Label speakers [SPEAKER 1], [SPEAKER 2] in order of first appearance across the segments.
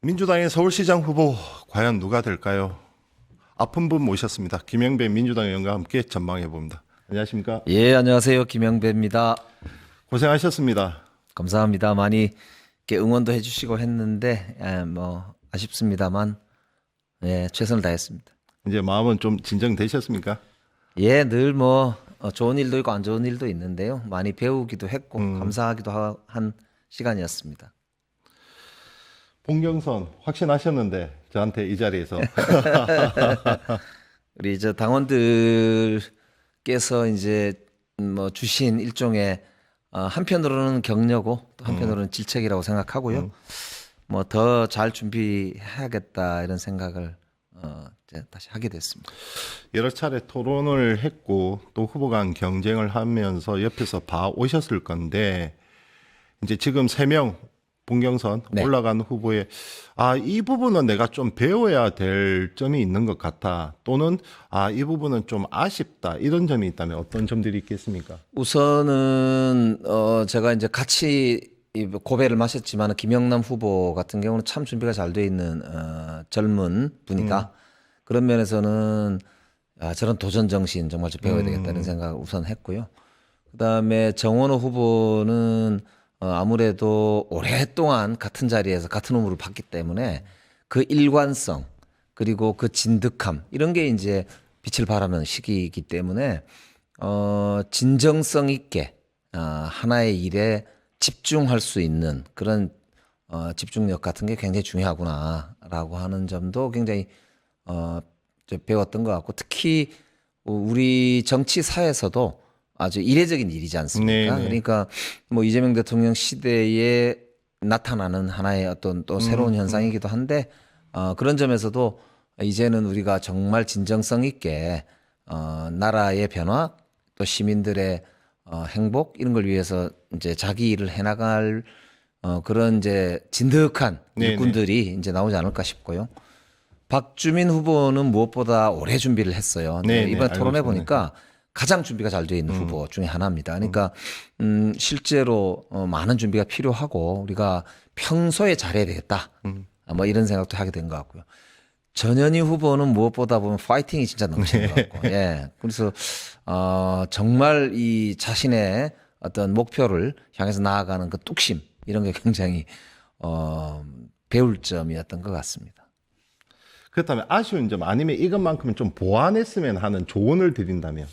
[SPEAKER 1] 민주당의 서울시장 후보 과연 누가 될까요? 아픈 분 모셨습니다. 김영배 민주당 의원과 함께 전망해 봅니다. 안녕하십니까?
[SPEAKER 2] 예, 안녕하세요. 김영배입니다.
[SPEAKER 1] 고생하셨습니다.
[SPEAKER 2] 감사합니다. 많이 이렇게 응원도 해주시고 했는데, 뭐 아쉽습니다만, 예, 최선을 다했습니다.
[SPEAKER 1] 이제 마음은 좀 진정되셨습니까?
[SPEAKER 2] 예, 늘 뭐 좋은 일도 있고 안 좋은 일도 있는데요. 많이 배우기도 했고 감사하기도 한 시간이었습니다.
[SPEAKER 1] 봉경선 확신하셨는데 저한테 이 자리에서
[SPEAKER 2] 우리 저 당원들께서 이제 뭐 주신 일종의 한편으로는 격려고 또 한편으로는 질책이라고 생각하고요. 뭐 더 잘 준비해야겠다 이런 생각을 이제 다시 하게 됐습니다.
[SPEAKER 1] 여러 차례 토론을 했고 또 후보 간 경쟁을 하면서 옆에서 봐 오셨을 건데 이제 지금 3명 봉경선
[SPEAKER 2] 네.
[SPEAKER 1] 올라간 후보에 이 부분은 내가 좀 배워야 될 점이 있는 것 같아 또는 이 부분은 좀 아쉽다 이런 점이 있다면 어떤 점들이 있겠습니까?
[SPEAKER 2] 우선은 제가 이제 같이 이 고배를 마셨지만 김영남 후보 같은 경우는 참 준비가 잘 돼 있는 젊은 분이다. 그런 면에서는 저런 도전 정신 정말 좀 배워야 되겠다는 생각을 우선 했고요. 그다음에 정원호 후보는 아무래도 오랫동안 같은 자리에서 같은 업무를 봤기 때문에 그 일관성 그리고 그 진득함 이런 게 이제 빛을 발하는 시기이기 때문에 진정성 있게 하나의 일에 집중할 수 있는 그런 집중력 같은 게 굉장히 중요하구나라고 하는 점도 굉장히 배웠던 것 같고 특히 우리 정치사에서도 아주 이례적인 일이지 않습니까?
[SPEAKER 1] 네네.
[SPEAKER 2] 그러니까 뭐 이재명 대통령 시대에 나타나는 하나의 어떤 또 새로운 현상이기도 한데 그런 점에서도 이제는 우리가 정말 진정성 있게 나라의 변화 또 시민들의 행복 이런 걸 위해서 이제 자기 일을 해나갈 그런 이제 진득한
[SPEAKER 1] 네네.
[SPEAKER 2] 일꾼들이 이제 나오지 않을까 싶고요. 박주민 후보는 무엇보다 오래 준비를 했어요.
[SPEAKER 1] 네네,
[SPEAKER 2] 이번
[SPEAKER 1] 알고
[SPEAKER 2] 토론해
[SPEAKER 1] 있습니다.
[SPEAKER 2] 보니까 가장 준비가 잘 되어 있는 후보 중에 하나입니다. 그러니까 실제로 많은 준비가 필요하고 우리가 평소에 잘해야 되겠다. 뭐 이런 생각도 하게 된 것 같고요. 전현희 후보는 무엇보다 보면 파이팅이 진짜 넘치는 것 같고, 예. 그래서 정말 이 자신의 어떤 목표를 향해서 나아가는 그 뚝심 이런 게 굉장히 배울 점이었던 것 같습니다.
[SPEAKER 1] 그렇다면 아쉬운 점 아니면 이것만큼은 좀 보완했으면 하는 조언을 드린다면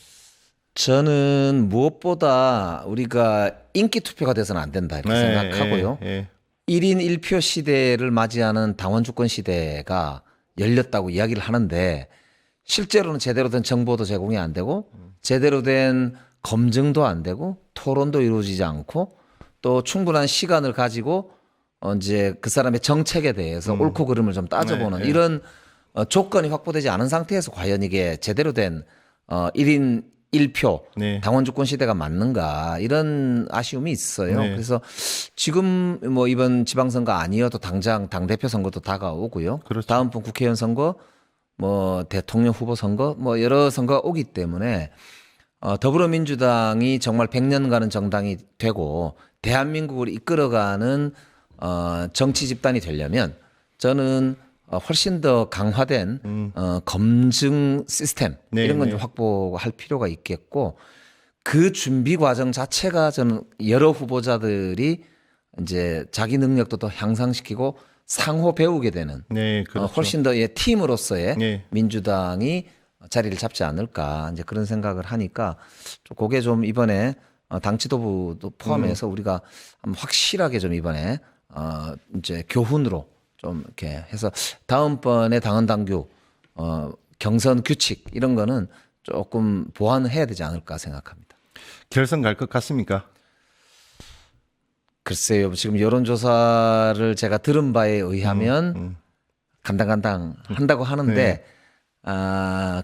[SPEAKER 2] 저는 무엇보다 우리가 인기 투표가 돼서는 안 된다 이렇게 생각하고요.
[SPEAKER 1] 예.
[SPEAKER 2] 1인 1표 시대를 맞이하는 당원 주권 시대가 열렸다고 이야기를 하는데 실제로는 제대로 된 정보도 제공이 안 되고 제대로 된 검증도 안 되고 토론도 이루어지지 않고 또 충분한 시간을 가지고 이제 그 사람의 정책에 대해서 옳고 그름을 좀 따져보는
[SPEAKER 1] 네.
[SPEAKER 2] 이런 조건이 확보되지 않은 상태에서 과연 이게 제대로 된 1인 1표
[SPEAKER 1] 네.
[SPEAKER 2] 당원 주권 시대가 맞는가 이런 아쉬움이 있어요.
[SPEAKER 1] 네.
[SPEAKER 2] 그래서 지금 뭐 이번 지방선거 아니어도 당장 당대표 선거도 다가오고요.
[SPEAKER 1] 그렇죠.
[SPEAKER 2] 다음번 국회의원 선거 뭐 대통령 후보 선거 뭐 여러 선거가 오기 때문에 더불어민주당이 정말 100년간은 정당이 되고 대한민국을 이끌어가는 정치 집단이 되려면 저는 훨씬 더 강화된 검증 시스템
[SPEAKER 1] 네,
[SPEAKER 2] 이런 건
[SPEAKER 1] 네.
[SPEAKER 2] 좀 확보할 필요가 있겠고 그 준비 과정 자체가 저는 여러 후보자들이 이제 자기 능력도 더 향상시키고 상호 배우게 되는
[SPEAKER 1] 네, 그렇죠.
[SPEAKER 2] 훨씬 더 팀으로서의
[SPEAKER 1] 네.
[SPEAKER 2] 민주당이 자리를 잡지 않을까 이제 그런 생각을 하니까 그게 좀 이번에 당 지도부도 포함해서 우리가 한번 확실하게 좀 이번에 이제 교훈으로 좀 이렇게 해서 다음번에 당헌 당규 경선 규칙 이런 거는 조금 보완해야 되지 않을까 생각합니다.
[SPEAKER 1] 결선 갈 것 같습니까?
[SPEAKER 2] 글쎄요, 지금 여론조사를 제가 들은 바에 의하면 간당간당 한다고 하는데,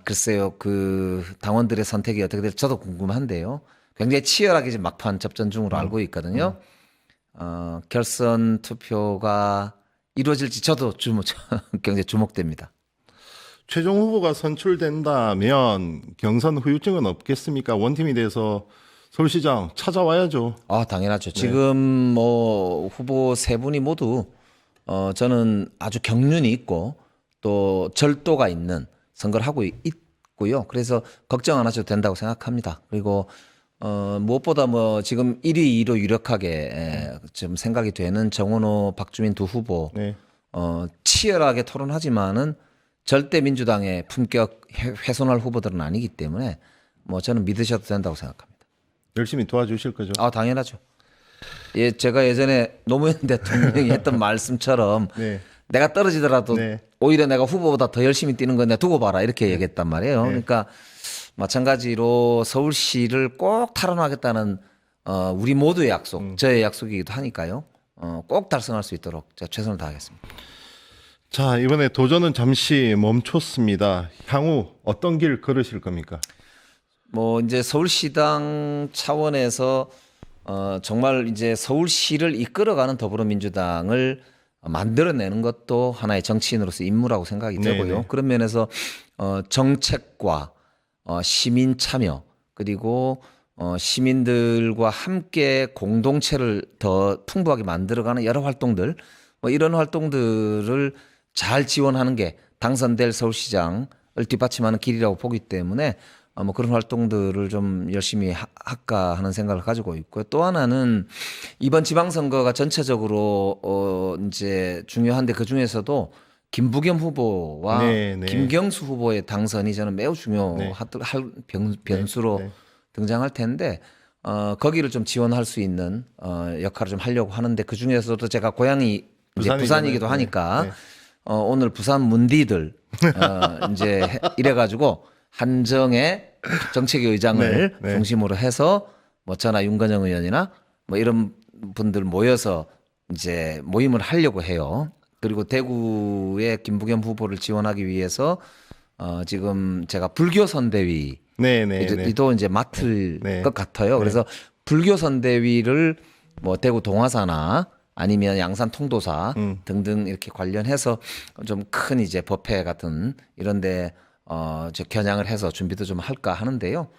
[SPEAKER 2] 글쎄요, 그 당원들의 선택이 어떻게 될지 저도 궁금한데요. 굉장히 치열하게 지금 막판 접전 중으로 알고 있거든요. 결선 투표가 이루어질지 저도 굉장히 주목됩니다.
[SPEAKER 1] 최종 후보가 선출된다면 경선 후유증은 없겠습니까? 원팀이 돼서 서울시장 찾아와야죠.
[SPEAKER 2] 당연하죠. 지금 뭐 후보 세 분이 모두 저는 아주 경륜이 있고 또 절도가 있는 선거를 하고 있고요. 그래서 걱정 안 하셔도 된다고 생각합니다. 그리고 무엇보다 뭐 지금 1위, 2로 유력하게 좀 생각이 되는 정원호, 박주민 두 후보
[SPEAKER 1] 네.
[SPEAKER 2] 치열하게 토론하지만은 절대 민주당의 품격 훼손할 후보들은 아니기 때문에 뭐 저는 믿으셔도 된다고 생각합니다.
[SPEAKER 1] 열심히 도와주실 거죠?
[SPEAKER 2] 아, 당연하죠. 예, 제가 예전에 노무현 대통령이 했던 말씀처럼
[SPEAKER 1] 네.
[SPEAKER 2] 내가 떨어지더라도
[SPEAKER 1] 네.
[SPEAKER 2] 오히려 내가 후보보다 더 열심히 뛰는 건 내가 두고 봐라 이렇게 얘기했단 말이에요.
[SPEAKER 1] 네.
[SPEAKER 2] 그러니까 마찬가지로 서울시를 꼭 탈환하겠다는 우리 모두의 약속, 저의 약속이기도 하니까요. 꼭 달성할 수 있도록 제가 최선을 다하겠습니다.
[SPEAKER 1] 자, 이번에 도전은 잠시 멈췄습니다. 향후 어떤 길 걸으실 겁니까?
[SPEAKER 2] 뭐 이제 서울시당 차원에서 정말 이제 서울시를 이끌어가는 더불어민주당을 만들어내는 것도 하나의 정치인으로서 임무라고 생각이 되고요.
[SPEAKER 1] 네네.
[SPEAKER 2] 그런 면에서 정책과 시민 참여 그리고 시민들과 함께 공동체를 더 풍부하게 만들어가는 여러 활동들 뭐 이런 활동들을 잘 지원하는 게 당선될 서울시장을 뒷받침하는 길이라고 보기 때문에 뭐 그런 활동들을 좀 열심히 할까 하는 생각을 가지고 있고요. 또 하나는 이번 지방선거가 전체적으로 이제 중요한데 그 중에서도 김부겸 후보와
[SPEAKER 1] 네, 네.
[SPEAKER 2] 김경수 후보의 당선이 저는 매우 중요할 변수로
[SPEAKER 1] 네.
[SPEAKER 2] 등장할 텐데 거기를 좀 지원할 수 있는 역할을 좀 하려고 하는데 그 중에서도 제가 고향이 이제 부산이기도 하니까
[SPEAKER 1] 네.
[SPEAKER 2] 오늘 부산 문디들 이제 이래가지고 한정의 정책위 의장을
[SPEAKER 1] 네, 네.
[SPEAKER 2] 중심으로 해서 뭐 저나 윤건영 의원이나 뭐 이런 분들 모여서 이제 모임을 하려고 해요. 그리고 대구의 김부겸 후보를 지원하기 위해서 지금 제가 불교 선대위 이도 이제 맡을
[SPEAKER 1] 네.
[SPEAKER 2] 것 같아요. 그래서 불교 선대위를 뭐 대구 동화사나 아니면 양산 통도사 등등 이렇게 관련해서 좀 큰 이제 법회 같은 이런데 저 겨냥을 해서 준비도 좀 할까 하는데요.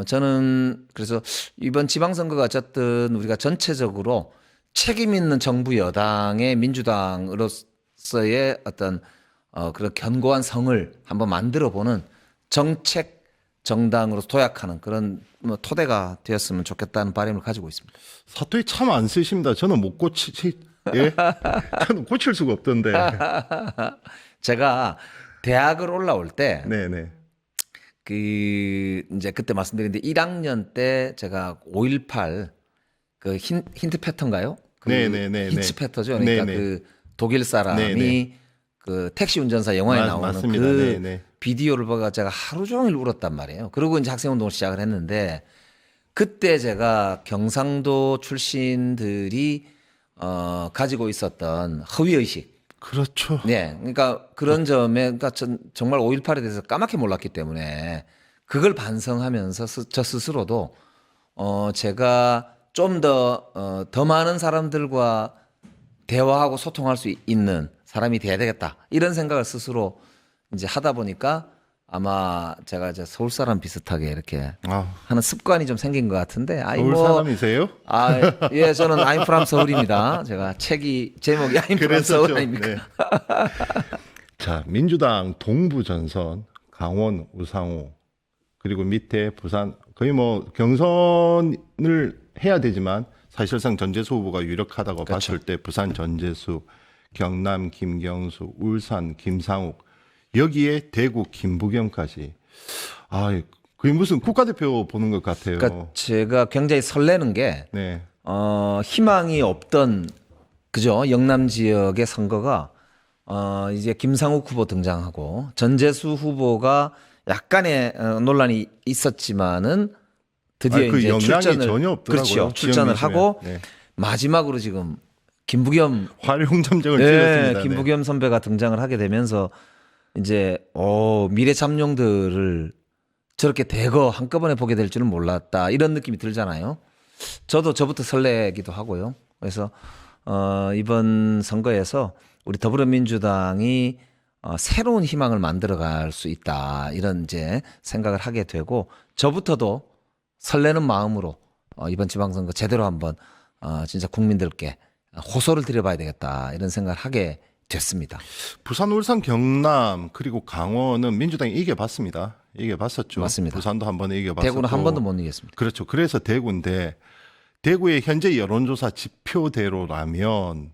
[SPEAKER 2] 저는 그래서 이번 지방선거가 어쨌든 우리가 전체적으로 책임 있는 정부 여당의 민주당으로서의 어떤 그런 견고한 성을 한번 만들어 보는 정책 정당으로 도약하는 그런 뭐 토대가 되었으면 좋겠다는 바람을 가지고 있습니다.
[SPEAKER 1] 사투리 참 안 쓰십니다. 저는 못 예? 저는 고칠 수가 없던데.
[SPEAKER 2] 제가 대학을 올라올 때
[SPEAKER 1] 네네.
[SPEAKER 2] 그 이제 그때 말씀드렸는데 1학년 때 제가 5.18 그 힌트 패턴가요? 그
[SPEAKER 1] 네네네네.
[SPEAKER 2] 히치 패턴죠. 그러니까
[SPEAKER 1] 네네.
[SPEAKER 2] 그 독일 사람이
[SPEAKER 1] 네네.
[SPEAKER 2] 그 택시 운전사 영화에 나오는
[SPEAKER 1] 맞습니다.
[SPEAKER 2] 그
[SPEAKER 1] 네네.
[SPEAKER 2] 비디오를 보고 제가 하루 종일 울었단 말이에요. 그리고 이제 학생 운동을 시작을 했는데 그때 제가 경상도 출신들이 가지고 있었던 허위 의식.
[SPEAKER 1] 그렇죠.
[SPEAKER 2] 네. 그러니까 그런 점에 그러니까 전 정말 5.18에 대해서 까맣게 몰랐기 때문에 그걸 반성하면서 저 스스로도 제가 좀 더 많은 사람들과 대화하고 소통할 수 있는 사람이 돼야 되겠다. 이런 생각을 스스로 이제 하다 보니까 아마 제가 이제 서울 사람 비슷하게 이렇게 하는 습관이 좀 생긴 것 같은데.
[SPEAKER 1] 서울 사람이세요?
[SPEAKER 2] 예, 저는 I'm from 서울입니다. 제가 책이 제목이 I'm from 서울 아닙니까?
[SPEAKER 1] 네. 자, 민주당 동부 전선 강원 우상호 그리고 밑에 부산 거의 뭐 경선을 해야 되지만 사실상 전재수 후보가 유력하다고
[SPEAKER 2] 그렇죠.
[SPEAKER 1] 봤을 때 부산 전재수, 경남 김경수, 울산 김상욱 여기에 대구 김부겸까지 그게 무슨 국가대표 보는 것 같아요.
[SPEAKER 2] 그러니까 제가 굉장히 설레는 게
[SPEAKER 1] 네.
[SPEAKER 2] 희망이 없던 그죠 영남 지역의 선거가 이제 김상욱 후보 등장하고 전재수 후보가 약간의 논란이 있었지만은 드디어
[SPEAKER 1] 그
[SPEAKER 2] 이제
[SPEAKER 1] 영향이
[SPEAKER 2] 출전을
[SPEAKER 1] 전혀 없더라고요.
[SPEAKER 2] 그렇죠 출전을
[SPEAKER 1] 지역
[SPEAKER 2] 하고
[SPEAKER 1] 민심에. 네.
[SPEAKER 2] 마지막으로 지금 김부겸
[SPEAKER 1] 활용점정을
[SPEAKER 2] 네,
[SPEAKER 1] 찔렀습니다.
[SPEAKER 2] 김부겸 선배가 등장을 하게 되면서 이제 미래 잠룡들을 저렇게 대거 한꺼번에 보게 될 줄은 몰랐다 이런 느낌이 들잖아요. 저도 저부터 설레기도 하고요. 그래서 이번 선거에서 우리 더불어민주당이 새로운 희망을 만들어갈 수 있다 이런 이제 생각을 하게 되고 저부터도 설레는 마음으로 이번 지방선거 제대로 한번 진짜 국민들께 호소를 드려봐야 되겠다 이런 생각을 하게 됐습니다.
[SPEAKER 1] 부산, 울산, 경남 그리고 강원은 민주당이 이겨봤습니다. 이겨봤었죠.
[SPEAKER 2] 맞습니다.
[SPEAKER 1] 부산도 한 번 이겨봤었고.
[SPEAKER 2] 대구는 한 번도 못 이겼습니다.
[SPEAKER 1] 그렇죠. 그래서 대구인데 대구의 현재 여론조사 지표대로라면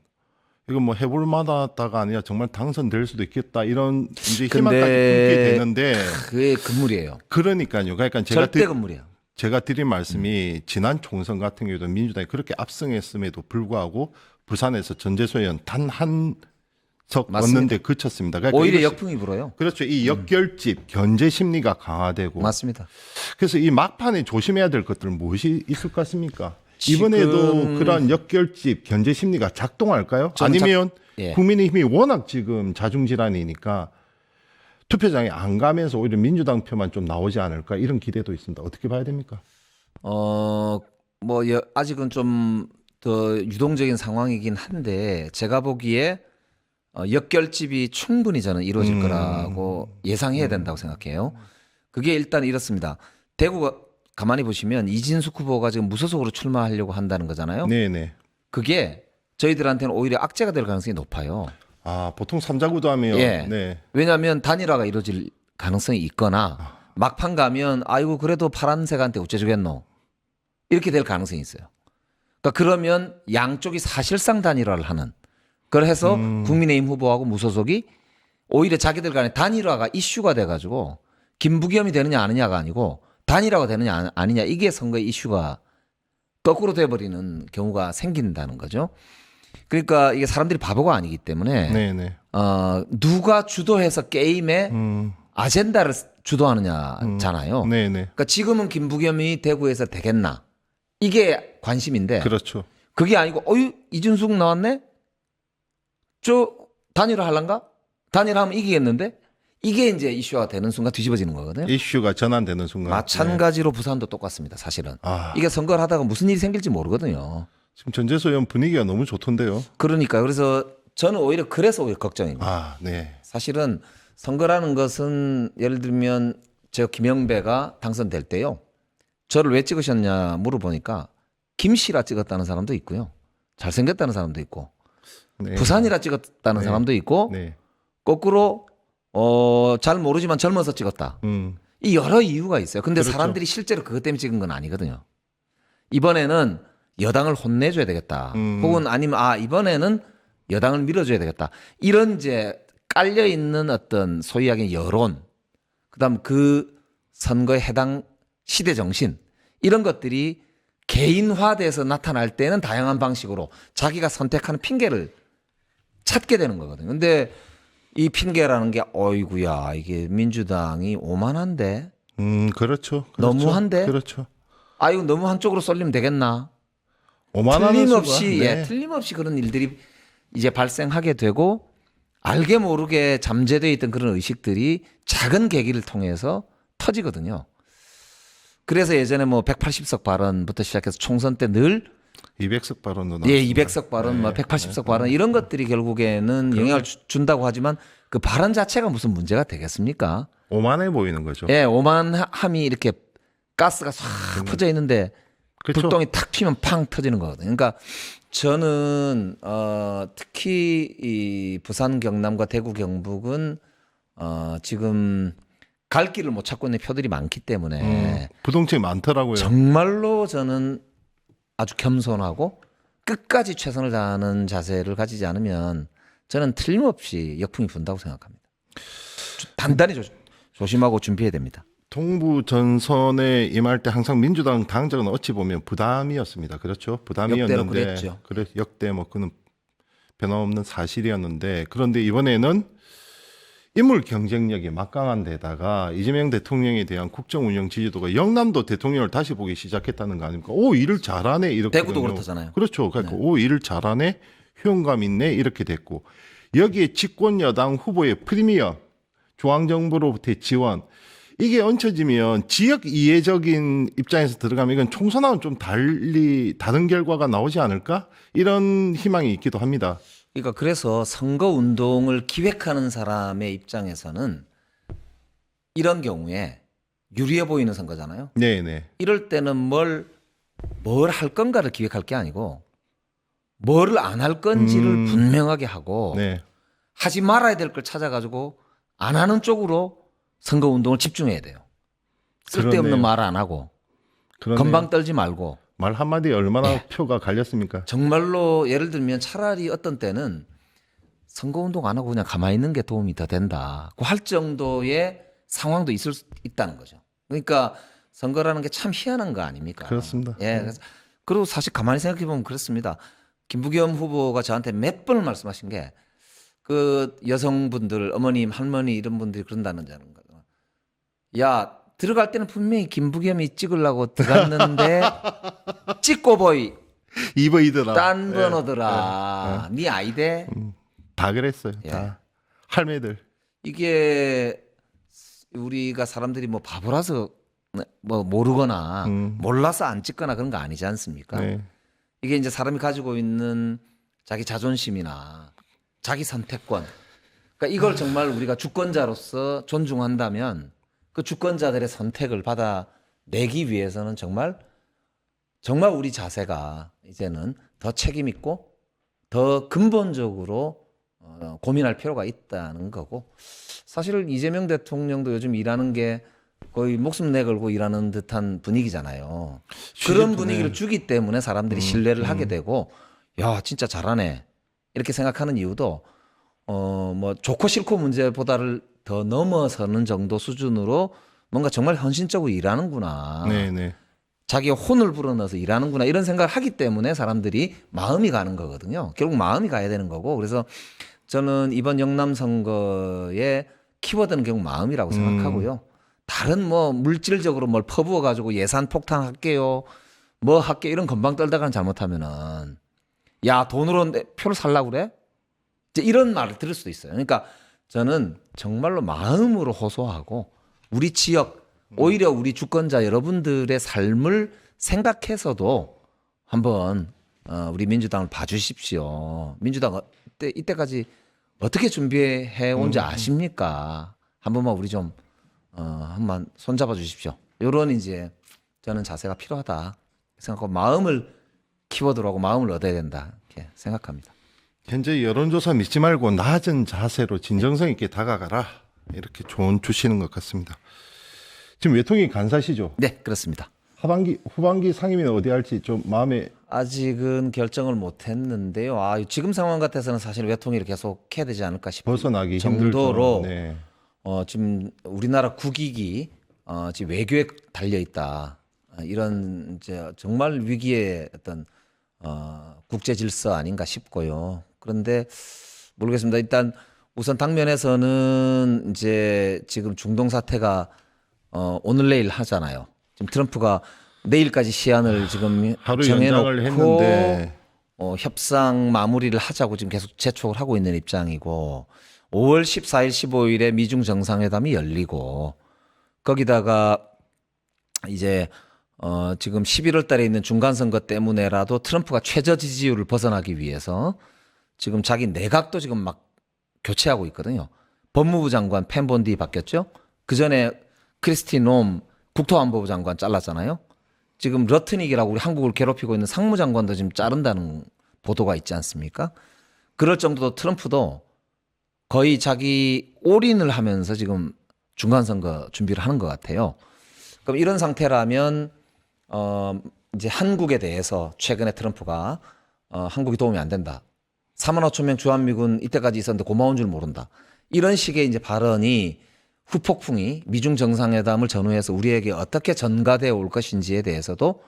[SPEAKER 1] 이거 뭐 해볼 만하다가 아니라 정말 당선될 수도 있겠다 이런 이제 희망까지 품게 되는데
[SPEAKER 2] 그게 금물이에요.
[SPEAKER 1] 그러니까요. 그러니까
[SPEAKER 2] 절대 금물이에요.
[SPEAKER 1] 제가 드린 말씀이 지난 총선 같은 경우도 민주당이 그렇게 압승했음에도 불구하고 부산에서 전재수 의원 단 한 석
[SPEAKER 2] 맞습니다.
[SPEAKER 1] 얻는데 그쳤습니다. 그러니까
[SPEAKER 2] 오히려
[SPEAKER 1] 이것이-
[SPEAKER 2] 역풍이 불어요.
[SPEAKER 1] 그렇죠. 이 역결집 견제 심리가 강화되고
[SPEAKER 2] 맞습니다.
[SPEAKER 1] 그래서 이 막판에 조심해야 될 것들은 무엇이 있을 것 같습니까? 이번에도 그러한 역결집 견제 심리가 작동할까요? 아니면
[SPEAKER 2] 예.
[SPEAKER 1] 국민의힘이 워낙 지금 자중질환이니까 투표장에 안 가면서 오히려 민주당 표만 좀 나오지 않을까 이런 기대도 있습니다. 어떻게 봐야 됩니까?
[SPEAKER 2] 아직은 좀 더 유동적인 상황이긴 한데 제가 보기에 역결집이 충분히 저는 이루어질 거라고 예상해야 된다고 생각해요. 그게 일단 이렇습니다. 대구가 가만히 보시면 이진숙 후보가 지금 무소속으로 출마하려고 한다는 거잖아요.
[SPEAKER 1] 네네.
[SPEAKER 2] 그게 저희들한테는 오히려 악재가 될 가능성이 높아요.
[SPEAKER 1] 아 보통 삼자구도 하면
[SPEAKER 2] 예.
[SPEAKER 1] 네.
[SPEAKER 2] 왜냐하면 단일화가 이루어질 가능성이 있거나 막판 가면 아이고 그래도 파란색한테 어째주겠노 이렇게 될 가능성이 있어요. 그러니까 그러면 양쪽이 사실상 단일화를 하는 그래서 국민의힘 후보하고 무소속이 오히려 자기들 간에 단일화가 이슈가 돼가지고 김부겸이 되느냐 아니냐가 아니고 단일화가 되느냐 아니냐 이게 선거의 이슈가 거꾸로 돼버리는 경우가 생긴다는 거죠. 그러니까 이게 사람들이 바보가 아니기 때문에
[SPEAKER 1] 네네.
[SPEAKER 2] 누가 주도해서 게임의 아젠다를 주도하느냐잖아요.
[SPEAKER 1] 네네.
[SPEAKER 2] 그러니까 지금은 김부겸이 대구에서 되겠나 이게 관심인데
[SPEAKER 1] 그렇죠.
[SPEAKER 2] 그게 아니고 어유 이준숙 나왔네? 저 단일화 할란가? 단일화하면 이기겠는데? 이게 이제 이슈가 되는 순간 뒤집어지는 거거든요.
[SPEAKER 1] 이슈가 전환되는 순간.
[SPEAKER 2] 마찬가지로 부산도 똑같습니다. 사실은.
[SPEAKER 1] 아.
[SPEAKER 2] 이게 선거를 하다가 무슨 일이 생길지 모르거든요.
[SPEAKER 1] 지금 전재수 의원 분위기가 너무 좋던데요.
[SPEAKER 2] 그러니까 그래서 저는 오히려 걱정입니다.
[SPEAKER 1] 아, 네.
[SPEAKER 2] 사실은 선거라는 것은 예를 들면 저 김영배가 당선될 때요. 저를 왜 찍으셨냐 물어보니까 김씨라 찍었다는 사람도 있고요. 잘생겼다는 사람도 있고
[SPEAKER 1] 네.
[SPEAKER 2] 부산이라 찍었다는
[SPEAKER 1] 네.
[SPEAKER 2] 사람도 있고
[SPEAKER 1] 네.
[SPEAKER 2] 거꾸로 잘 모르지만 젊어서 찍었다. 이 여러 이유가 있어요. 근데
[SPEAKER 1] 그렇죠.
[SPEAKER 2] 사람들이 실제로 그것 때문에 찍은 건 아니거든요. 이번에는 여당을 혼내줘야 되겠다. 혹은 아니면 이번에는 여당을 밀어줘야 되겠다. 이런 이제 깔려 있는 어떤 소위 이야기는 여론, 그다음 그 선거에 해당 시대 정신 이런 것들이 개인화돼서 나타날 때는 다양한 방식으로 자기가 선택하는 핑계를 찾게 되는 거거든요. 근데 이 핑계라는 게 어이구야 이게 민주당이 오만한데
[SPEAKER 1] 그렇죠.
[SPEAKER 2] 너무한데?
[SPEAKER 1] 그렇죠.
[SPEAKER 2] 이거 너무 한쪽으로 쏠리면 되겠나?
[SPEAKER 1] 오만하는
[SPEAKER 2] 틀림없이
[SPEAKER 1] 수가. 네.
[SPEAKER 2] 틀림없이 그런 일들이 이제 발생하게 되고 알게 모르게 잠재되어 있던 그런 의식들이 작은 계기를 통해서 터지거든요. 그래서 예전에 뭐 180석 발언부터 시작해서 총선 때 늘
[SPEAKER 1] 200석 발언도
[SPEAKER 2] 예,
[SPEAKER 1] 나왔습니다.
[SPEAKER 2] 200석 발언, 뭐 180석 발언 이런 것들이 결국에는 영향을 준다고 하지만 그 발언 자체가 무슨 문제가 되겠습니까?
[SPEAKER 1] 오만해 보이는 거죠.
[SPEAKER 2] 예, 오만함이 이렇게 가스가 싹 퍼져 있는데
[SPEAKER 1] 그렇죠.
[SPEAKER 2] 불똥이 탁 튀면 팡 터지는 거거든요. 그러니까 저는 특히 이 부산, 경남과 대구, 경북은 지금 갈 길을 못 찾고 있는 표들이 많기 때문에
[SPEAKER 1] 부동층이 많더라고요.
[SPEAKER 2] 정말로 저는 아주 겸손하고 끝까지 최선을 다하는 자세를 가지지 않으면 저는 틀림없이 역풍이 분다고 생각합니다. 단단히 조심하고 준비해야 됩니다.
[SPEAKER 1] 동부 전선에 임할 때 항상 민주당 당적은 어찌 보면 부담이었습니다. 그렇죠?
[SPEAKER 2] 역대로
[SPEAKER 1] 부담이었는데
[SPEAKER 2] 그랬죠.
[SPEAKER 1] 그래 역대 뭐 그는 변함없는 사실이었는데 그런데 이번에는 인물 경쟁력이 막강한 데다가 이재명 대통령에 대한 국정 운영 지지도가 영남도 대통령을 다시 보기 시작했다는 거 아닙니까? 오 일을 잘하네 이렇게
[SPEAKER 2] 대구도 그렇다잖아요.
[SPEAKER 1] 그렇죠. 그러니까 오 일을 잘하네 효용감 있네 이렇게 됐고 여기에 집권 여당 후보의 프리미엄 중앙정부로부터의 지원 이게 얹혀지면 지역 이해적인 입장에서 들어가면 이건 총선하고는 좀 다른 결과가 나오지 않을까 이런 희망이 있기도 합니다.
[SPEAKER 2] 그러니까 그래서 선거 운동을 기획하는 사람의 입장에서는 이런 경우에 유리해 보이는 선거잖아요.
[SPEAKER 1] 네네.
[SPEAKER 2] 이럴 때는 뭘 할 건가를 기획할 게 아니고 뭐를 안 할 건지를 분명하게 하고
[SPEAKER 1] 네.
[SPEAKER 2] 하지 말아야 될 걸 찾아가지고 안 하는 쪽으로 선거 운동을 집중해야 돼요. 쓸데없는
[SPEAKER 1] 그러네요.
[SPEAKER 2] 말 안 하고
[SPEAKER 1] 그러네요.
[SPEAKER 2] 건방 떨지 말고
[SPEAKER 1] 말 한마디에 얼마나 표가 갈렸습니까?
[SPEAKER 2] 정말로 예를 들면 차라리 어떤 때는 선거 운동 안 하고 그냥 가만히 있는 게 도움이 더 된다. 그 할 정도의 상황도 있을 수 있다는 거죠. 그러니까 선거라는 게 참 희한한 거 아닙니까?
[SPEAKER 1] 그렇습니다.
[SPEAKER 2] 예. 그리고 사실 가만히 생각해 보면 그렇습니다. 김부겸 후보가 저한테 몇 번을 말씀하신 게 그 여성분들, 어머님, 할머니 이런 분들이 그런다는 거죠. 야, 들어갈 때는 분명히 김부겸이 찍으려고 들어갔는데 찍고 보이
[SPEAKER 1] 이버이더라.
[SPEAKER 2] 딴 번호더라. 네 아이대.
[SPEAKER 1] 다 그랬어요.
[SPEAKER 2] 예.
[SPEAKER 1] 다 할매들.
[SPEAKER 2] 이게 우리가 사람들이 뭐 바보라서 뭐 모르거나 몰라서 안 찍거나 그런 거 아니지 않습니까?
[SPEAKER 1] 네.
[SPEAKER 2] 이게 이제 사람이 가지고 있는 자기 자존심이나 자기 선택권. 그러니까 이걸 정말 우리가 주권자로서 존중한다면 그 주권자들의 선택을 받아내기 위해서는 정말 우리 자세가 이제는 더 책임 있고 더 근본적으로 고민할 필요가 있다는 거고 사실 이재명 대통령도 요즘 일하는 게 거의 목숨 내걸고 일하는 듯한 분위기잖아요. 그런 분위기를 주기 때문에 사람들이 신뢰를 하게 되고 야 진짜 잘하네 이렇게 생각하는 이유도 뭐 좋고 싫고 문제보다를 더 넘어서는 정도 수준으로 뭔가 정말 헌신적으로 일하는구나.
[SPEAKER 1] 네네.
[SPEAKER 2] 자기가 혼을 불어넣어서 일하는구나 이런 생각을 하기 때문에 사람들이 마음이 가는 거거든요. 결국 마음이 가야 되는 거고 그래서 저는 이번 영남 선거의 키워드는 결국 마음이라고 생각하고요. 다른 뭐 물질적으로 뭘 퍼부어 가지고 예산 폭탄할게요. 뭐 할게 이런 건방 떨다가는 잘못하면은 야 돈으로 표를 살라고 그래? 이제 이런 말을 들을 수도 있어요. 그러니까 저는 정말로 마음으로 호소하고 우리 지역 오히려 우리 주권자 여러분들의 삶을 생각해서도 한번 우리 민주당을 봐주십시오. 민주당 이때까지 어떻게 준비해 온지 아십니까? 한 번만 우리 좀 한번 손잡아 주십시오. 이런 이제 저는 자세가 필요하다 생각하고 마음을 키워드로 하고 마음을 얻어야 된다 이렇게 생각합니다.
[SPEAKER 1] 현재 여론조사 믿지 말고 낮은 자세로 진정성 있게 다가가라. 이렇게 조언 주시는 것 같습니다. 지금 외통위 간사시죠?
[SPEAKER 2] 네, 그렇습니다.
[SPEAKER 1] 후반기 상임위는 어디 할지 좀 마음에
[SPEAKER 2] 아직은 결정을 못 했는데요. 지금 상황 같아서는 사실 외통위를 계속 해야 되지 않을까 싶은
[SPEAKER 1] 벗어나기
[SPEAKER 2] 정도로
[SPEAKER 1] 힘들 네.
[SPEAKER 2] 지금 우리나라 국익이 지금 외교에 달려 있다. 이런 이제 정말 위기의 어떤 국제 질서 아닌가 싶고요. 그런데 모르겠습니다. 일단 우선 당면에서는 이제 지금 중동 사태가 오늘 내일 하잖아요. 지금 트럼프가 내일까지 시한을 지금
[SPEAKER 1] 하루 연장을
[SPEAKER 2] 정해놓고
[SPEAKER 1] 했는데
[SPEAKER 2] 협상 마무리를 하자고 지금 계속 재촉을 하고 있는 입장이고 5월 14일, 15일에 미중 정상회담이 열리고 거기다가 이제 지금 11월 달에 있는 중간선거 때문에라도 트럼프가 최저 지지율을 벗어나기 위해서 지금 자기 내각도 지금 막 교체하고 있거든요. 법무부 장관 펜본디 바뀌었죠. 그 전에 크리스티 놈 국토안보부 장관 잘랐잖아요. 지금 러트닉이라고 우리 한국을 괴롭히고 있는 상무장관도 지금 자른다는 보도가 있지 않습니까? 그럴 정도로 트럼프도 거의 자기 올인을 하면서 지금 중간선거 준비를 하는 것 같아요. 그럼 이런 상태라면 이제 한국에 대해서 최근에 트럼프가 한국이 도움이 안 된다. 4만 5천 명 주한미군 이때까지 있었는데 고마운 줄 모른다. 이런 식의 이제 발언이 후폭풍이 미중 정상회담을 전후해서 우리에게 어떻게 전가되어 올 것인지에 대해서도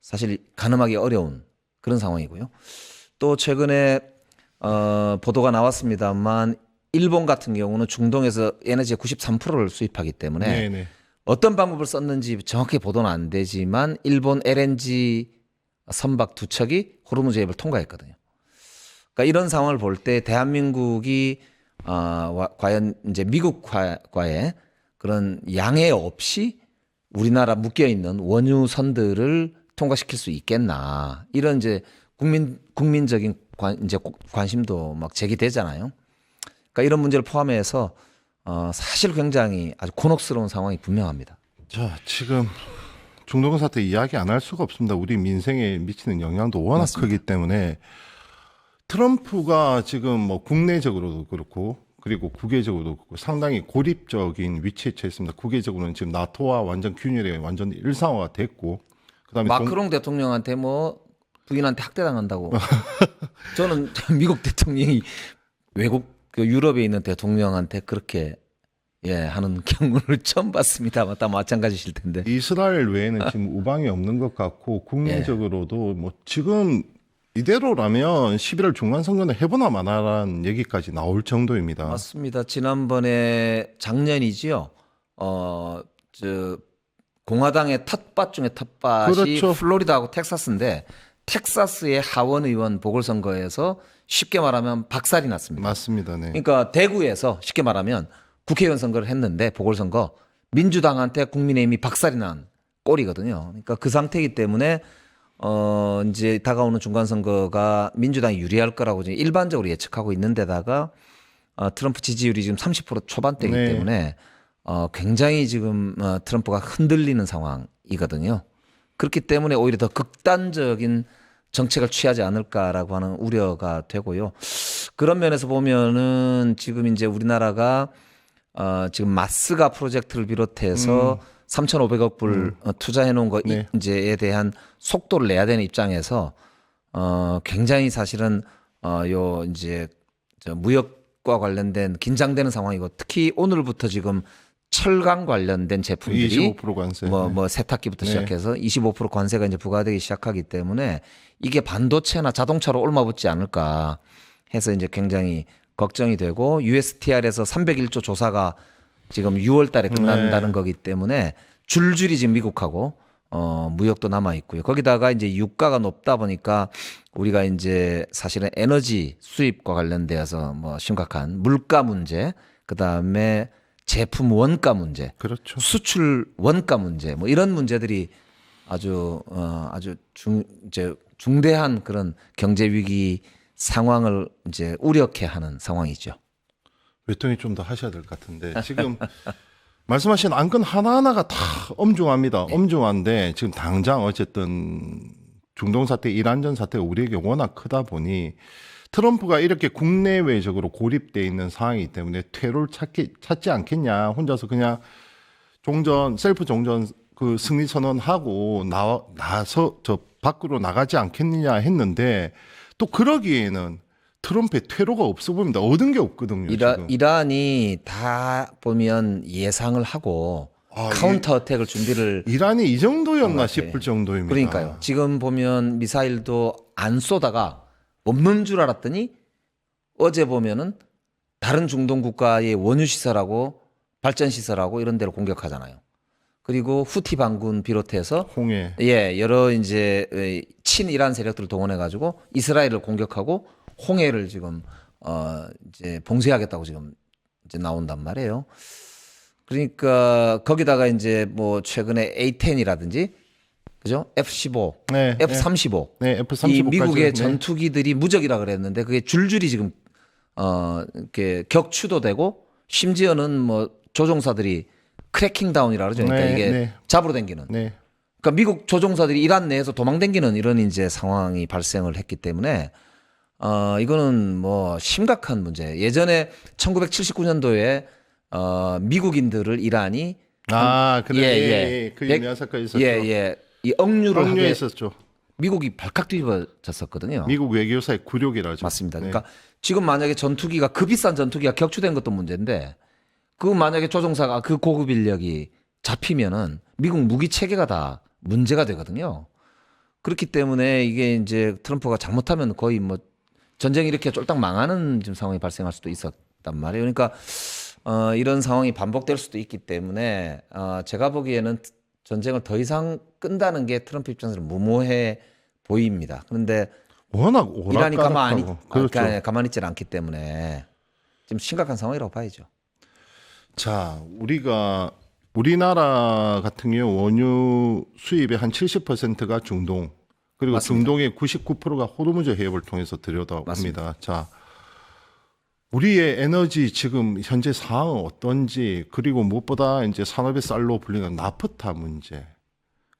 [SPEAKER 2] 사실 가늠하기 어려운 그런 상황이고요. 또 최근에 보도가 나왔습니다만 일본 같은 경우는 중동에서 에너지의 93%를 수입하기 때문에
[SPEAKER 1] 네네.
[SPEAKER 2] 어떤 방법을 썼는지 정확히 보도는 안 되지만 일본 LNG 선박 2척이 호르무즈 해협을 통과했거든요. 그러니까 이런 상황을 볼 때 대한민국이 과연 이제 미국과의 그런 양해 없이 우리나라 묶여 있는 원유선들을 통과시킬 수 있겠나 이런 이제 국민적인 관심도 막 제기되잖아요. 그러니까 이런 문제를 포함해서 사실 굉장히 아주 곤혹스러운 상황이 분명합니다.
[SPEAKER 1] 자, 지금 중동 사태 이야기 안 할 수가 없습니다. 우리 민생에 미치는 영향도 워낙
[SPEAKER 2] 맞습니다.
[SPEAKER 1] 크기 때문에 트럼프가 지금 뭐 국내적으로도 그렇고 그리고 국외적으로도 그렇고 상당히 고립적인 위치에 처했습니다. 국외적으로는 지금 나토와 완전 균열이 완전 일상화가 됐고 그다음에
[SPEAKER 2] 마크롱 대통령한테 뭐 부인한테 학대당한다고. 저는 미국 대통령이 외국 그 유럽에 있는 대통령한테 그렇게 하는 경우를 처음 봤습니다. 다 마찬가지실 텐데.
[SPEAKER 1] 이스라엘 외에는 지금 우방이 없는 것 같고 국내적으로도 뭐 지금 이대로라면 11월 중간 선거는 해보나 마나라는 얘기까지 나올 정도입니다.
[SPEAKER 2] 맞습니다. 지난번에 작년이지요. 저 공화당의 텃밭 중에 텃밭이
[SPEAKER 1] 그렇죠.
[SPEAKER 2] 플로리다하고 텍사스인데 텍사스의 하원 의원 보궐선거에서 쉽게 말하면 박살이 났습니다.
[SPEAKER 1] 맞습니다. 네.
[SPEAKER 2] 그러니까 대구에서 쉽게 말하면 국회의원 선거를 했는데 보궐선거 민주당한테 국민의힘이 박살이 난 꼴이거든요. 그러니까 그 상태이기 때문에 이제 다가오는 중간선거가 민주당이 유리할 거라고 지금 일반적으로 예측하고 있는데다가 트럼프 지지율이 지금 30% 초반대이기
[SPEAKER 1] 네.
[SPEAKER 2] 때문에 굉장히 지금 트럼프가 흔들리는 상황이거든요. 그렇기 때문에 오히려 더 극단적인 정책을 취하지 않을까라고 하는 우려가 되고요. 그런 면에서 보면은 지금 이제 우리나라가 지금 마스가 프로젝트를 비롯해서 3,500억 불 투자해 놓은 거
[SPEAKER 1] 네.
[SPEAKER 2] 이제에 대한 속도를 내야 되는 입장에서 굉장히 사실은 요 이제 저 무역과 관련된 긴장되는 상황이고 특히 오늘부터 지금 철강 관련된 제품들이
[SPEAKER 1] 25% 관세.
[SPEAKER 2] 뭐 세탁기부터
[SPEAKER 1] 네.
[SPEAKER 2] 시작해서 25% 관세가 이제 부과되기 시작하기 때문에 이게 반도체나 자동차로 옮아붙지 않을까 해서 이제 굉장히 걱정이 되고 USTR에서 301조 조사가 지금 6월 달에 끝난다는 거기 때문에 줄줄이 지금 미국하고 무역도 남아 있고요. 거기다가 이제 유가가 높다 보니까 우리가 이제 사실은 에너지 수입과 관련되어서 뭐 심각한 물가 문제, 그다음에 제품 원가 문제,
[SPEAKER 1] 그렇죠.
[SPEAKER 2] 수출 원가 문제 뭐 이런 문제들이 아주 이제 중대한 그런 경제 위기 상황을 이제 우려케 하는 상황이죠.
[SPEAKER 1] 외통이 좀 더 하셔야 될 것 같은데 지금 말씀하신 안건 하나하나가 다 엄중합니다. 엄중한데 지금 당장 어쨌든 중동 사태, 이란전 사태가 우리에게 워낙 크다 보니 트럼프가 이렇게 국내외적으로 고립돼 있는 상황이기 때문에 퇴로를 찾지 않겠냐. 혼자서 그냥 종전 셀프 종전 그 승리 선언하고 나서 저 밖으로 나가지 않겠느냐 했는데 또 그러기에는 트럼프의 퇴로가 없어 보입니다. 얻은 게 없거든요. 지금.
[SPEAKER 2] 이란이 다 보면 예상을 하고 카운터 어택을 준비를
[SPEAKER 1] 이란이 이 정도였나
[SPEAKER 2] 한 것
[SPEAKER 1] 싶을
[SPEAKER 2] 같아요.
[SPEAKER 1] 정도입니다.
[SPEAKER 2] 그러니까요. 지금 보면 미사일도 안 쏘다가 없는 줄 알았더니 어제 보면은 다른 중동 국가의 원유 시설하고 발전 시설하고 이런 데를 공격하잖아요. 그리고 후티 반군 비롯해서
[SPEAKER 1] 홍해.
[SPEAKER 2] 여러 이제 친이란 세력들을 동원해 가지고 이스라엘을 공격하고 홍해를 지금 이제 봉쇄하겠다고 지금 이제 나온단 말이에요. 그러니까 거기다가 이제 뭐 최근에 A10이라든지 그죠? F-15,
[SPEAKER 1] 네,
[SPEAKER 2] F-35.
[SPEAKER 1] 네, F-35
[SPEAKER 2] 이 미국의
[SPEAKER 1] 까지, 네.
[SPEAKER 2] 전투기들이 무적이라 그랬는데 그게 줄줄이 지금 이렇게 격추도 되고 심지어는 뭐 조종사들이 크래킹 다운이라 그러죠. 그러니까
[SPEAKER 1] 네,
[SPEAKER 2] 이게
[SPEAKER 1] 네.
[SPEAKER 2] 잡으러 당기는.
[SPEAKER 1] 네.
[SPEAKER 2] 그러니까 미국 조종사들이 이란 내에서 도망당기는 이런 이제 상황이 발생을 했기 때문에 이거는 뭐 심각한 문제. 예전에 1979년도에 미국인들을 이란이
[SPEAKER 1] 그래. 그 유명한 사건이 있었죠.
[SPEAKER 2] 이 억류를
[SPEAKER 1] 억류에
[SPEAKER 2] 하게
[SPEAKER 1] 있었죠.
[SPEAKER 2] 미국이 발칵 뒤집어졌었거든요.
[SPEAKER 1] 미국 외교사의 굴욕이라죠.
[SPEAKER 2] 맞습니다.
[SPEAKER 1] 네.
[SPEAKER 2] 그러니까 지금 만약에 전투기가 그 비싼 전투기가 격추된 것도 문제인데 그 만약에 조종사가 그 고급 인력이 잡히면은 미국 무기 체계가 다 문제가 되거든요. 그렇기 때문에 이게 이제 트럼프가 잘못하면 거의 뭐 전쟁이 이렇게 쫄딱 망하는 지금 상황이 발생할 수도 있었단 말이에요. 그러니까 이런 상황이 반복될 수도 있기 때문에 제가 보기에는 전쟁을 더 이상 끈다는 게 트럼프 입장에서는 무모해 보입니다. 그런데
[SPEAKER 1] 워낙
[SPEAKER 2] 이란이
[SPEAKER 1] 오락가락하고. 그렇죠.
[SPEAKER 2] 가만히 있지 않기 때문에 지금 심각한 상황이라고 봐야죠.
[SPEAKER 1] 자, 우리나라 같은 경우 원유 수입의 한 70%가 중동, 그리고
[SPEAKER 2] 맞습니다.
[SPEAKER 1] 중동의 99%가 호르무즈 해협을 통해서 들여다옵니다.
[SPEAKER 2] 맞습니다.
[SPEAKER 1] 자, 우리의 에너지 지금 현재 상황은 어떤지, 그리고 무엇보다 이제 산업의 쌀로 불리는 나프타 문제,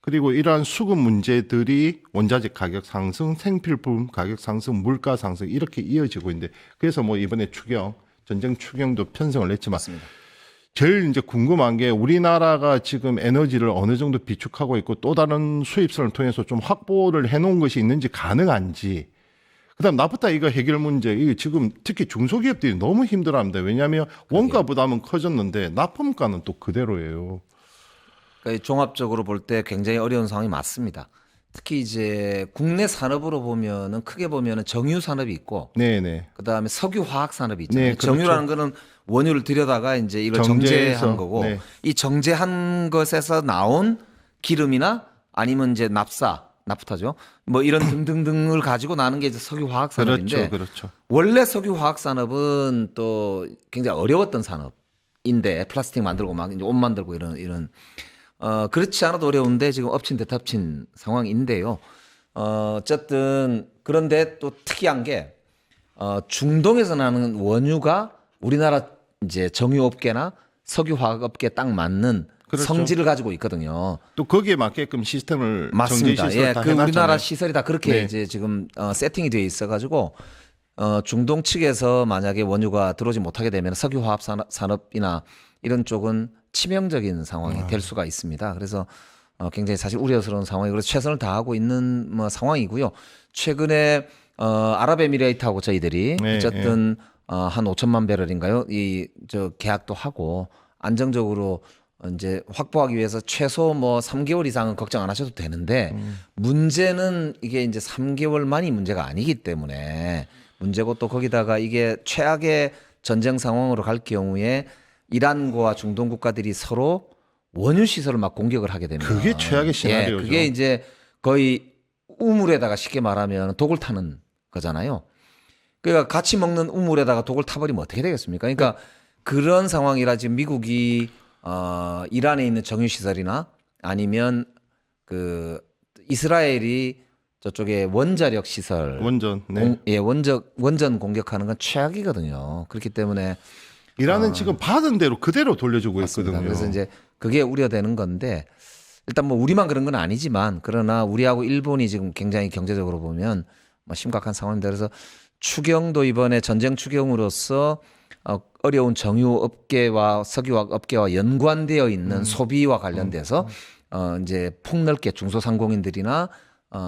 [SPEAKER 1] 그리고 이러한 수급 문제들이 원자재 가격 상승, 생필품 가격 상승, 물가 상승 이렇게 이어지고 있는데 그래서 뭐 이번에 전쟁 추경도 편성을 냈지만
[SPEAKER 2] 맞습니다.
[SPEAKER 1] 제일 이제 궁금한 게 우리나라가 지금 에너지를 어느 정도 비축하고 있고 또 다른 수입선을 통해서 좀 확보를 해놓은 것이 있는지 가능한지 그다음 나프타 이거 해결 문제 이거 지금 특히 중소기업들이 너무 힘들어합니다. 왜냐하면 원가 부담은 커졌는데 납품가는 또 그대로예요.
[SPEAKER 2] 그러니까 종합적으로 볼 때 굉장히 어려운 상황이 맞습니다. 특히 이제 국내 산업으로 보면은 크게 보면은 정유 산업이 있고
[SPEAKER 1] 네네.
[SPEAKER 2] 그다음에 석유 화학 산업이 있잖아요.
[SPEAKER 1] 네, 그렇죠.
[SPEAKER 2] 정유라는 거는 원유를 들여다가 이제 이걸
[SPEAKER 1] 정제해서,
[SPEAKER 2] 정제한 거고
[SPEAKER 1] 네.
[SPEAKER 2] 이 정제한 것에서 나온 기름이나 아니면 이제 나프타죠. 뭐 이런 등등등을 가지고 나는 게 이제 석유 화학 산업인데
[SPEAKER 1] 그렇죠.
[SPEAKER 2] 원래 석유 화학 산업은 또 굉장히 어려웠던 산업인데 플라스틱 만들고 막 이제 옷 만들고 이런 그렇지 않아도 어려운데 지금 엎친 데 덮친 상황인데요. 어쨌든 그런데 또 특이한 게 중동에서 나는 원유가 우리나라 이제 정유업계나 석유화학업계에 딱 맞는
[SPEAKER 1] 그렇죠.
[SPEAKER 2] 성질을 가지고 있거든요.
[SPEAKER 1] 또 거기에 맞게끔 시스템을
[SPEAKER 2] 맞습니다.
[SPEAKER 1] 정제 시설
[SPEAKER 2] 예,
[SPEAKER 1] 다
[SPEAKER 2] 그 우리나라
[SPEAKER 1] 해놨잖아요.
[SPEAKER 2] 시설이 다 그렇게
[SPEAKER 1] 네.
[SPEAKER 2] 이제 지금 세팅이 되어 있어가지고 중동 측에서 만약에 원유가 들어오지 못하게 되면 석유화학 산업이나 이런 쪽은 치명적인 상황이 될 수가 있습니다. 그래서 굉장히 사실 우려스러운 상황이 그래서 최선을 다하고 있는 뭐 상황이고요. 최근에 아랍에미레이트하고 저희들이
[SPEAKER 1] 네,
[SPEAKER 2] 어쨌든 한 5천만 배럴인가요? 이 저 계약도 하고 안정적으로 이제 확보하기 위해서 최소 뭐 3개월 이상은 걱정 안 하셔도 되는데 문제는 이게 이제 3개월만이 문제가 아니기 때문에 문제고 또 거기다가 이게 최악의 전쟁 상황으로 갈 경우에 이란과 중동 국가들이 서로 원유 시설을 막 공격을 하게 되면
[SPEAKER 1] 그게 최악의 시나리오죠.
[SPEAKER 2] 예, 그게 이제 거의 우물에다가 쉽게 말하면 독을 타는 거잖아요. 그러니까 같이 먹는 우물에다가 독을 타버리면 어떻게 되겠습니까? 그러니까 그런 상황이라 지금 미국이 이란에 있는 정유 시설이나 아니면 그 이스라엘이 저쪽에 원자력 시설
[SPEAKER 1] 원전. 네.
[SPEAKER 2] 원전 공격하는 건 최악이거든요. 그렇기 때문에
[SPEAKER 1] 이란은 지금 받은 대로 그대로 돌려주고
[SPEAKER 2] 맞습니다.
[SPEAKER 1] 있거든요.
[SPEAKER 2] 그래서 이제 그게 우려되는 건데 일단 뭐 우리만 그런 건 아니지만 그러나 우리하고 일본이 지금 굉장히 경제적으로 보면 뭐 심각한 상황인데 그래서 추경도 이번에 전쟁 추경으로서 어려운 정유 업계와 석유화학 업계와 연관되어 있는 소비와 관련돼서 이제 폭넓게 중소상공인들이나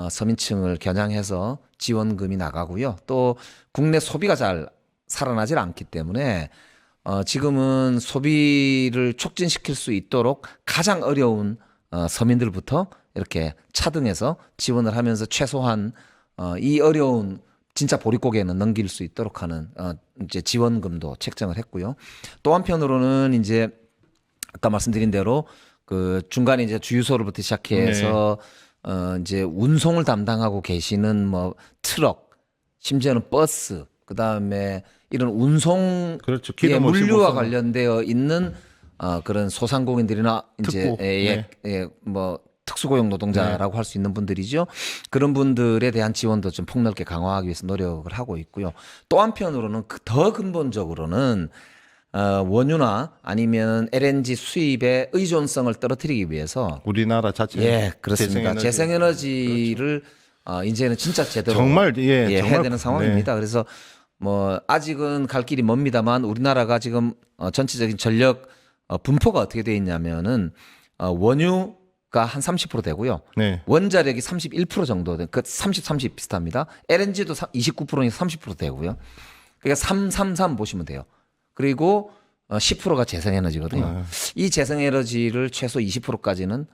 [SPEAKER 2] 서민층을 겨냥해서 지원금이 나가고요. 또 국내 소비가 잘 살아나질 않기 때문에 지금은 소비를 촉진시킬 수 있도록 가장 어려운 서민들부터 이렇게 차등해서 지원을 하면서 최소한 이 어려운 진짜 보릿고개는 넘길 수 있도록 하는 이제 지원금도 책정을 했고요. 또 한편으로는 이제 아까 말씀드린 대로 그 중간에 이제 주유소로부터 시작해서 이제 운송을 담당하고 계시는 뭐 트럭, 심지어는 버스, 그 다음에 이런 운송
[SPEAKER 1] 그렇죠.
[SPEAKER 2] 예,
[SPEAKER 1] 기름 없이 못
[SPEAKER 2] 물류와
[SPEAKER 1] 사는.
[SPEAKER 2] 관련되어 있는 그런 소상공인들이나 이제
[SPEAKER 1] 특고,
[SPEAKER 2] 뭐 특수고용 노동자라고 할 수 있는 분들이죠. 그런 분들에 대한 지원도 좀 폭넓게 강화하기 위해서 노력을 하고 있고요. 또 한편으로는 더 근본적으로는 원유나 아니면 LNG 수입의 의존성을 떨어뜨리기 위해서
[SPEAKER 1] 우리나라 자체.
[SPEAKER 2] 예, 그렇습니다. 재생에너지를 이제는 진짜 제대로
[SPEAKER 1] 정말
[SPEAKER 2] 해야
[SPEAKER 1] 정말
[SPEAKER 2] 되는 상황입니다. 그래서 뭐 아직은 갈 길이 멉니다만 우리나라가 지금 전체적인 전력 분포가 어떻게 돼 있냐면은 원유가 한 30% 되고요.
[SPEAKER 1] 네.
[SPEAKER 2] 원자력이 31% 정도 그 30 비슷합니다. LNG도 29%니까 30% 되고요. 그러니까 333 보시면 돼요. 그리고 10%가 재생에너지거든요. 이 재생에너지를 최소 20%까지는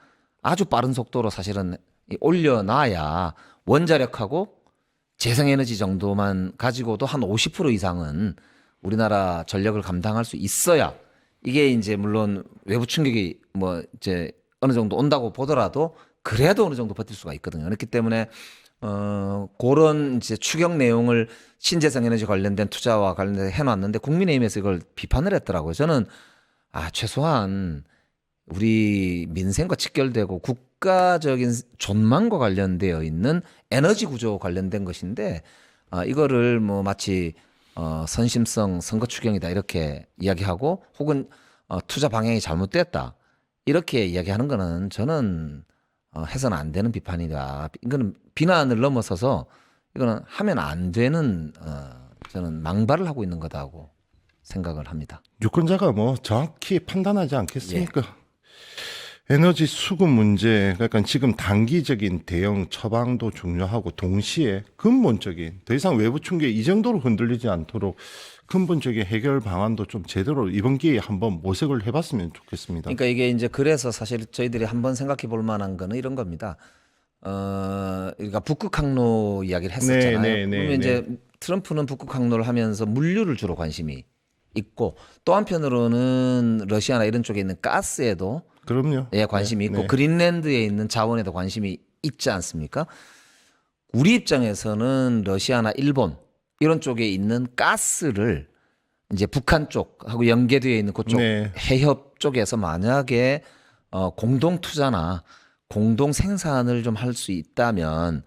[SPEAKER 2] 아주 빠른 속도로 사실은 올려놔야 원자력하고 재생에너지 정도만 가지고도 한 50% 이상은 우리나라 전력을 감당할 수 있어야 이게 이제 물론 외부 충격이 뭐 이제 어느 정도 온다고 보더라도 그래도 어느 정도 버틸 수가 있거든요. 그렇기 때문에 그런 이제 추경 내용을 신재생 에너지 관련된 투자와 관련해서 해놨는데 국민의힘에서 이걸 비판을 했더라고요. 저는 최소한 우리 민생과 직결되고 국가적인 존망과 관련되어 있는 에너지 구조 관련된 것인데 이거를 뭐 마치 선심성 선거 추경이다 이렇게 이야기하고 혹은 투자 방향이 잘못됐다 이렇게 이야기하는 거는 저는 해서는 안 되는 비판이다. 이거는 비난을 넘어서서 이거는 하면 안 되는 저는 망발을 하고 있는 거다고 생각을 합니다.
[SPEAKER 1] 유권자가 뭐 정확히 판단하지 않겠습니까?
[SPEAKER 2] 예.
[SPEAKER 1] 에너지 수급 문제, 그러니까 지금 단기적인 대응 처방도 중요하고 동시에 근본적인 더 이상 외부 충격 이 정도로 흔들리지 않도록 근본적인 해결 방안도 좀 제대로 이번 기회에 한번 모색을 해봤으면 좋겠습니다.
[SPEAKER 2] 그러니까 이게 이제 그래서 사실 저희들이 한번 생각해 볼 만한 거는 이런 겁니다. 그러니까 북극 항로 이야기를 했었잖아요. 그러면 이제 트럼프는 북극 항로를 하면서 물류를 주로 관심이 있고 또 한편으로는 러시아나 이런 쪽에 있는 가스에도
[SPEAKER 1] 그럼요.
[SPEAKER 2] 관심이 있고 그린랜드에 있는 자원에도 관심이 있지 않습니까? 우리 입장에서는 러시아나 일본 이런 쪽에 있는 가스를 이제 북한 쪽하고 연계되어 있는 그쪽 해협 쪽에서 만약에 공동 투자나 공동 생산을 좀 할 수 있다면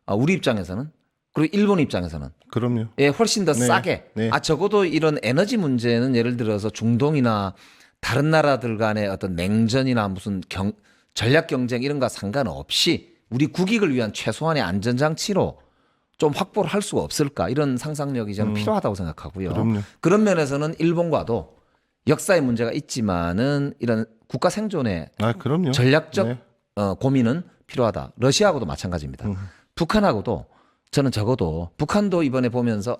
[SPEAKER 2] 우리 입장에서는 그리고 일본 입장에서는
[SPEAKER 1] 그럼요.
[SPEAKER 2] 훨씬 더 싸게 적어도 이런 에너지 문제는 예를 들어서 중동이나 다른 나라들 간의 어떤 냉전이나 무슨 전략 경쟁 이런 거 상관없이 우리 국익을 위한 최소한의 안전장치로 좀 확보를 할 수가 없을까 이런 상상력이 저는 필요하다고 생각하고요.
[SPEAKER 1] 그럼요.
[SPEAKER 2] 그런 면에서는 일본과도 역사의 문제가 있지만은 이런 국가 생존의
[SPEAKER 1] 그럼요.
[SPEAKER 2] 전략적 고민은 필요하다. 러시아하고도 마찬가지입니다. 북한하고도 저는 적어도 북한도 이번에 보면서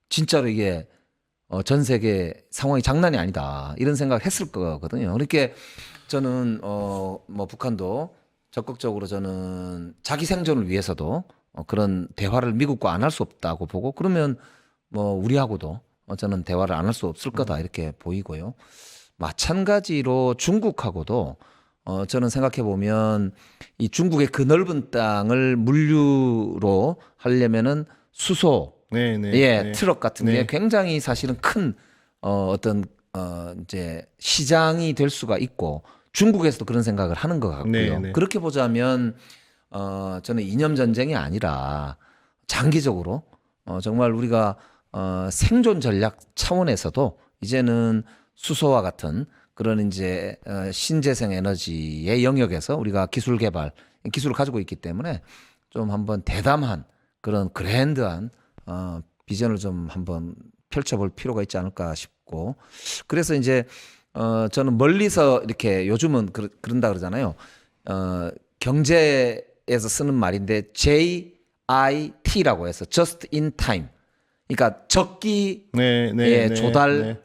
[SPEAKER 2] 진짜로 이게 전 세계 상황이 장난이 아니다 이런 생각을 했을 거거든요. 그렇게 저는 뭐 북한도 적극적으로 저는 자기 생존을 위해서도 그런 대화를 미국과 안 할 수 없다고 보고 그러면 뭐 우리하고도 저는 대화를 안 할 수 없을 거다 이렇게 보이고요. 마찬가지로 중국하고도 저는 생각해 보면 이 중국의 그 넓은 땅을 물류로 하려면은 수소, 트럭 같은 게 굉장히 사실은 큰 어떤 이제 시장이 될 수가 있고 중국에서도 그런 생각을 하는 것 같고요. 그렇게 보자면 저는 이념 전쟁이 아니라 장기적으로 정말 우리가 생존 전략 차원에서도 이제는 수소와 같은 그런 이제 신재생 에너지의 영역에서 우리가 기술 개발, 기술을 가지고 있기 때문에 좀 한번 대담한 그런 그랜드한 비전을 좀 한번 펼쳐볼 필요가 있지 않을까 싶고 그래서 이제 저는 멀리서 이렇게 요즘은 그런다 그러잖아요. 경제에서 쓰는 말인데 JIT라고 해서 Just in Time. 그러니까 적기 조달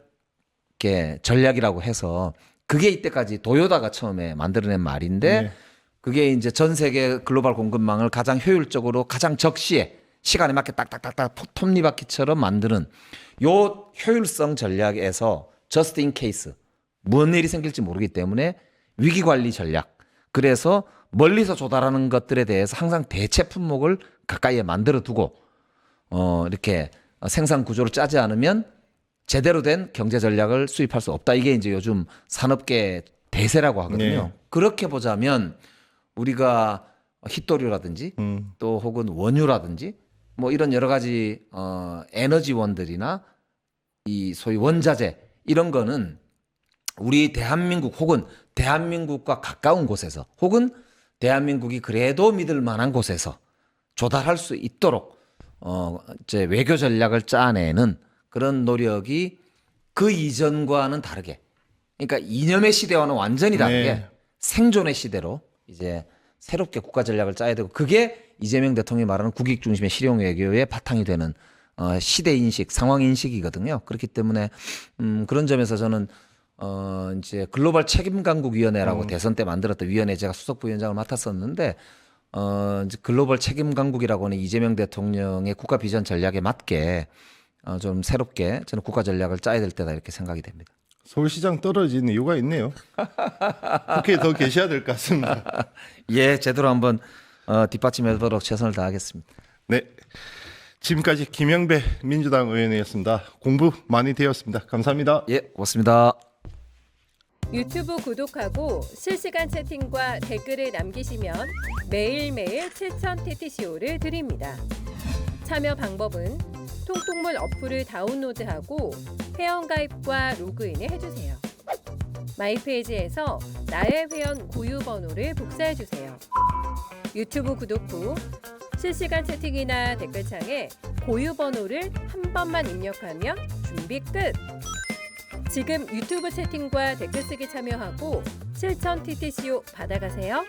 [SPEAKER 2] 전략이라고 해서 그게 이때까지 도요다가 처음에 만들어낸 말인데 그게 이제 전 세계 글로벌 공급망을 가장 효율적으로 가장 적시에 시간에 맞게 딱딱딱딱 톱니바퀴처럼 만드는 요 효율성 전략에서 just in case 뭔 일이 생길지 모르기 때문에 위기 관리 전략 그래서 멀리서 조달하는 것들에 대해서 항상 대체 품목을 가까이에 만들어 두고 이렇게 생산 구조를 짜지 않으면 제대로 된 경제 전략을 수립할 수 없다. 이게 이제 요즘 산업계 대세라고 하거든요. 그렇게 보자면 우리가 휘토류라든지 또 혹은 원유라든지 뭐 이런 여러 가지 에너지원들이나 이 소위 원자재 이런 거는 우리 대한민국 혹은 대한민국과 가까운 곳에서 혹은 대한민국이 그래도 믿을 만한 곳에서 조달할 수 있도록 이제 외교 전략을 짜내는 그런 노력이 그 이전과는 다르게 그러니까 이념의 시대와는 완전히 다르게 생존의 시대로 이제 새롭게 국가 전략을 짜야 되고 그게 이재명 대통령이 말하는 국익 중심의 실용 외교의 바탕이 되는 시대 인식, 상황 인식이거든요. 그렇기 때문에 그런 점에서 저는 이제 글로벌 책임 강국 위원회라고 대선 때 만들었던 위원회 제가 수석 부위원장을 맡았었는데 이제 글로벌 책임 강국이라고 하는 이재명 대통령의 국가 비전 전략에 맞게 좀 새롭게 저는 국가 전략을 짜야 될 때다 이렇게 생각이 됩니다.
[SPEAKER 1] 서울시장 떨어진 이유가 있네요. 그렇게 더 계셔야 될 것 같습니다.
[SPEAKER 2] 예, 제대로 한번 뒷받침해보도록 최선을 다하겠습니다.
[SPEAKER 1] 네, 지금까지 김영배 민주당 의원이었습니다. 공부 많이 되었습니다. 감사합니다.
[SPEAKER 2] 예, 고맙습니다.
[SPEAKER 3] 유튜브 구독하고 실시간 채팅과 댓글을 남기시면 매일매일 7천 TTCO를 드립니다. 참여 방법은 통통물 어플을 다운로드하고 회원가입과 로그인을 해주세요. 마이페이지에서 나의 회원 고유 번호를 복사해 주세요. 유튜브 구독 후 실시간 채팅이나 댓글창에 고유 번호를 한 번만 입력하면 준비 끝! 지금 유튜브 채팅과 댓글 쓰기 참여하고 실천 TTCO 받아가세요.